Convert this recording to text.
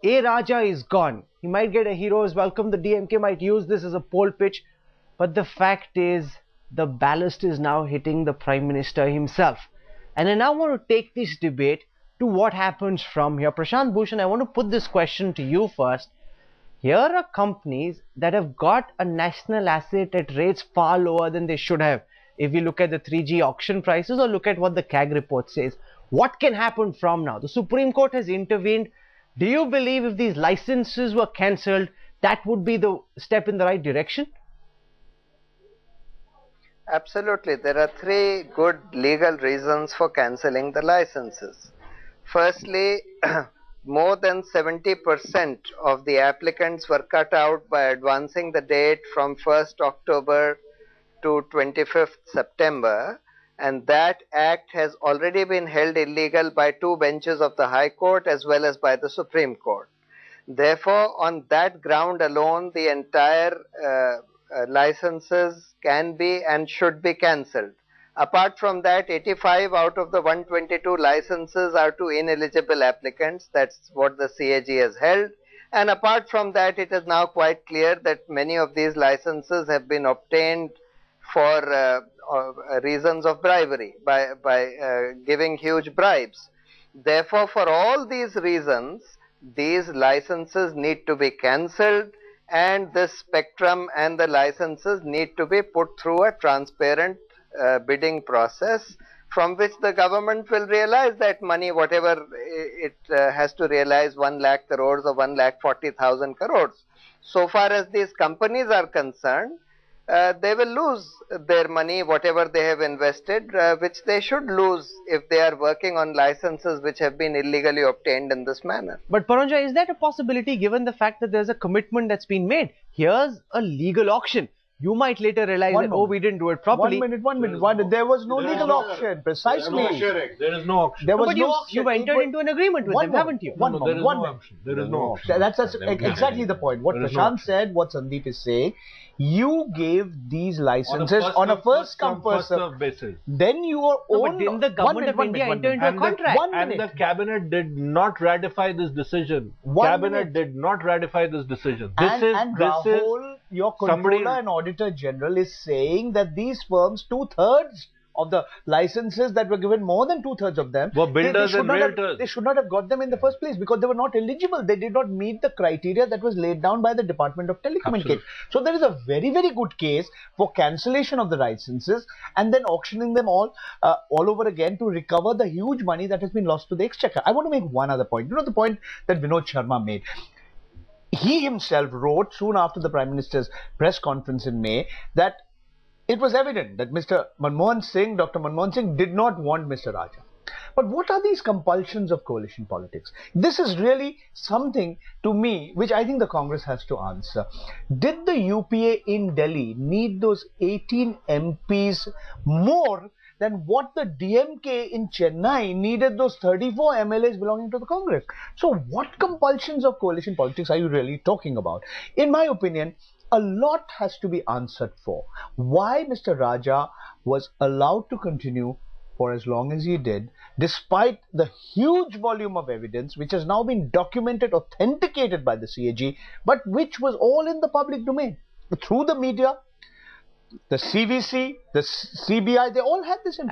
A. Raja is gone. He might get a hero's welcome. The DMK might use this as a poll pitch. But the fact is, the ballast is now hitting the Prime Minister himself. And I now want to take this debate to what happens from here. Prashant Bhushan, I want to put this question to you first. Here are companies that have got a national asset at rates far lower than they should have. If we look at the 3G auction prices or look at what the CAG report says, what can happen from now? The Supreme Court has intervened. Do you believe if these licenses were cancelled, that would be the step in the right direction? Absolutely. There are three good legal reasons for cancelling the licenses. Firstly, more than 70% of the applicants were cut out by advancing the date from 1st October to 25th September, and that act has already been held illegal by two benches of the High Court as well as by the Supreme Court. Therefore, on that ground alone, the entire licenses can be and should be cancelled. Apart from that, 85 out of the 122 licenses are to ineligible applicants. That's what the CAG has held. And apart from that, it is now quite clear that many of these licenses have been obtained for reasons of bribery, by giving huge bribes. Therefore, for all these reasons, these licenses need to be cancelled, and this spectrum and the licenses need to be put through a transparent bidding process, from which the government will realize that money, whatever it has to realize, 1 lakh crores or 1,40,000 crores. So far as these companies are concerned, they will lose their money, whatever they have invested, which they should lose if they are working on licenses which have been illegally obtained in this manner. But Paranjoy, is that a possibility given the fact that there's a commitment that's been made? Here's a legal auction. You might later realize that, oh, we didn't do it properly. One minute. There was no legal auction, precisely. There is no auction. There was but no auction. You've entered into an agreement with them, haven't you? There is no auction. There is no auction. That's exactly the point. What Prashant said, what Sandeep is saying, you gave these licenses on a first come first served basis. Then your own. But didn't the government of India enter into a contract? And the cabinet did not ratify this decision. Cabinet did not ratify this decision. Rahul, your controller and auditor general is saying that these firms, 2/3 of the licenses that were given, more than 2/3 of them, were builders and realtors. They should not have got them in the first place because they were not eligible. They did not meet the criteria that was laid down by the Department of Telecommunications. So there is a very, very good case for cancellation of the licenses and then auctioning them all over again to recover the huge money that has been lost to the exchequer. I want to make one other point. You know the point that Vinod Sharma made. He himself wrote soon after the Prime Minister's press conference in May that it was evident that Mr. Manmohan Singh, Dr. Manmohan Singh, did not want Mr. Raja. But what are these compulsions of coalition politics? This is really something, to me, which I think the Congress has to answer. Did the UPA in Delhi need those 18 MPs more than what the DMK in Chennai needed those 34 MLAs belonging to the Congress? So what compulsions of coalition politics are you really talking about? In my opinion, a lot has to be answered for. Why Mr. Raja was allowed to continue for as long as he did, despite the huge volume of evidence which has now been documented, authenticated by the CAG, but which was all in the public domain. Through the media, the CVC, the CBI, they all had this information.